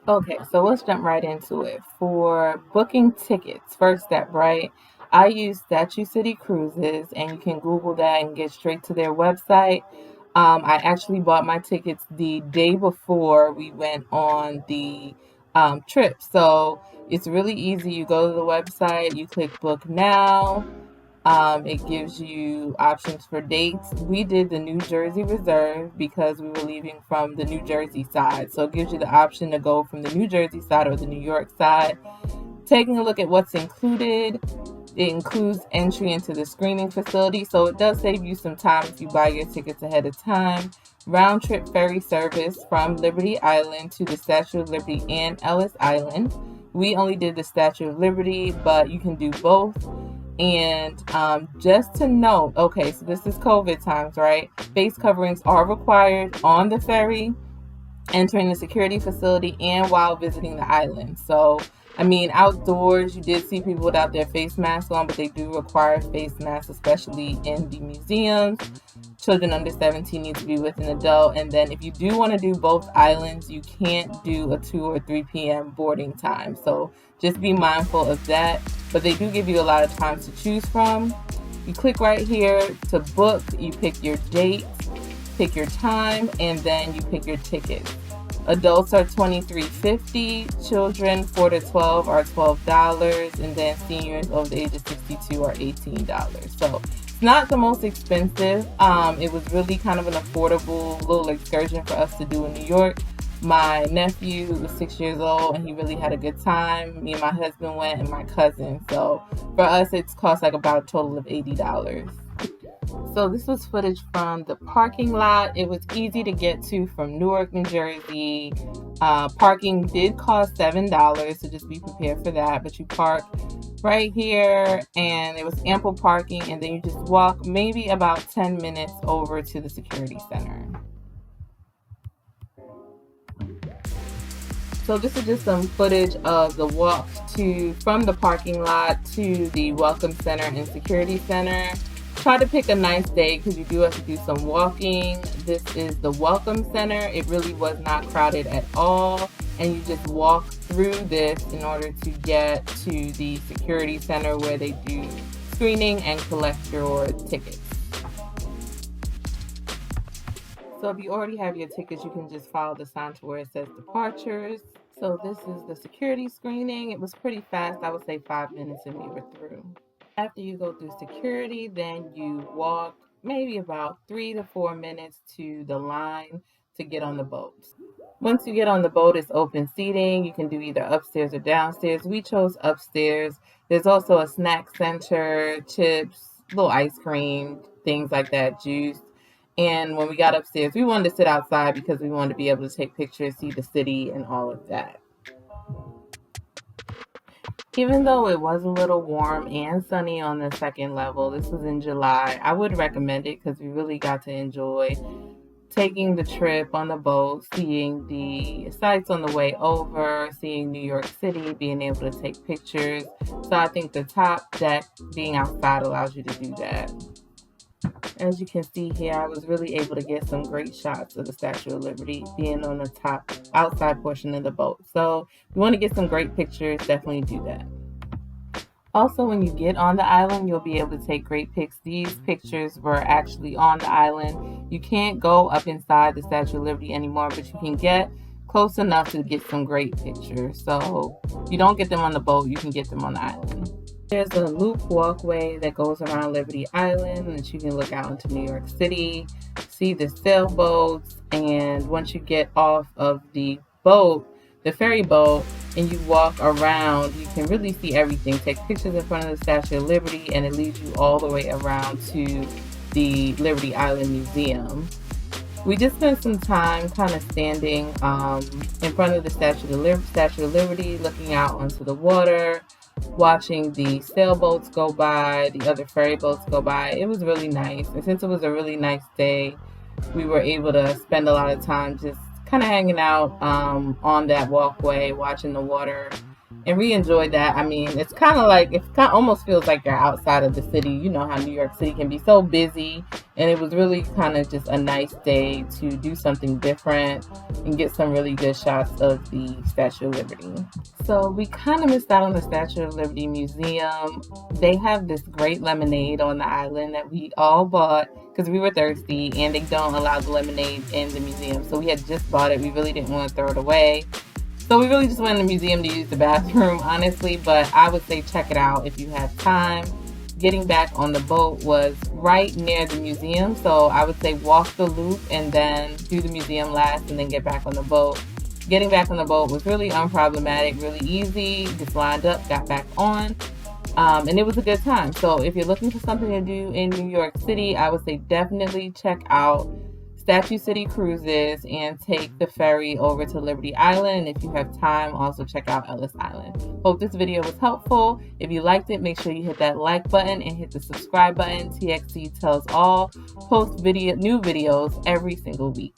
Okay, so let's jump right into it. For booking tickets, first step, right? I use Statue City Cruises, and you can Google that and get straight to their website. I actually bought my tickets the day before we went on the trip. So it's really easy. You go to the website, you click book now. It gives you options for dates. We did the New Jersey Reserve because we were leaving from the New Jersey side. So it gives you the option to go from the New Jersey side or the New York side. Taking a look at what's included, it includes entry into the screening facility. So it does save you some time if you buy your tickets ahead of time. Round trip ferry service from Liberty Island to the Statue of Liberty and Ellis Island. We only did the Statue of Liberty, but you can do both. And just to note, okay, so this is COVID times, right? Face coverings are required on the ferry, entering the security facility, and while visiting the island. So, I mean, outdoors, you did see people without their face masks on, but they do require face masks, especially in the museums. Children under 17 need to be with an adult. And then if you do want to do both islands, you can't do a 2 or 3 p.m. boarding time. So just be mindful of that. But they do give you a lot of times to choose from. You click right here to book. You pick your date, pick your time, and then you pick your ticket. Adults are $23.50, children 4 to 12 are $12, and then seniors over the age of 62 are $18. So it's not the most expensive. It was really kind of an affordable little excursion for us to do in New York. My nephew was 6 years old and he really had a good time. Me and my husband went and my cousin. So for us, it's cost like about a total of $80. So this was footage from the parking lot. It was easy to get to from Newark, New Jersey. Parking did cost $7, so just be prepared for that. But you park right here and there was ample parking, and then you just walk maybe about 10 minutes over to the security center. So this is just some footage of the walk from the parking lot to the Welcome Center and Security Center. Try to pick a nice day because you do have to do some walking. This is the Welcome Center. It really was not crowded at all. And you just walk through this in order to get to the Security Center where they do screening and collect your tickets. So if you already have your tickets, you can just follow the sign to where it says departures. So this is the security screening. It was pretty fast. I would say 5 minutes and we were through. After you go through security, then you walk maybe about 3 to 4 minutes to the line to get on the boat. Once you get on the boat, it's open seating. You can do either upstairs or downstairs. We chose upstairs. There's also a snack center, chips, little ice cream, things like that, juice. And when we got upstairs, we wanted to sit outside because we wanted to be able to take pictures, see the city, and all of that. Even though it was a little warm and sunny on the second level, this was in July, I would recommend it because we really got to enjoy taking the trip on the boat, seeing the sights on the way over, seeing New York City, being able to take pictures. So I think the top deck being outside allows you to do that. As you can see here, I was really able to get some great shots of the Statue of Liberty being on the top outside portion of the boat. So if you want to get some great pictures, definitely do that. Also, when you get on the island, you'll be able to take great pics. These pictures were actually on the island. You can't go up inside the Statue of Liberty anymore, but you can get close enough to get some great pictures. So if you don't get them on the boat, you can get them on the island. There's a loop walkway that goes around Liberty Island and you can look out into New York City, see the sailboats, and once you get off of the boat, the ferry boat, and you walk around, you can really see everything. Take pictures in front of the Statue of Liberty, and it leads you all the way around to the Liberty Island Museum. We just spent some time kind of standing in front of the Statue of Liberty, looking out onto the water, watching the sailboats go by, the other ferry boats go by. It was really nice. And since it was a really nice day, we were able to spend a lot of time just kind of hanging out on that walkway, watching the water and we enjoyed that. I mean, it's kind of like, almost feels like you're outside of the city. You know how New York City can be so busy, and it was really kind of just a nice day to do something different and get some really good shots of the Statue of Liberty. So we kind of missed out on the Statue of Liberty Museum. They have this great lemonade on the island that we all bought because we were thirsty, and they don't allow the lemonade in the museum. So we had just bought it. We really didn't want to throw it away. So we really just went in the museum to use the bathroom, honestly, but I would say check it out if you have time. Getting back on the boat was right near the museum, so I would say walk the loop and then do the museum last and then get back on the boat. Getting back on the boat was really unproblematic, really easy, just lined up, got back on, and it was a good time. So if you're looking for something to do in New York City, I would say definitely check out Statue City Cruises and take the ferry over to Liberty Island. And if you have time, also check out Ellis Island. Hope this video was helpful. If you liked it, make sure you hit that like button and hit the subscribe button. TXT Tells All post new videos every single week.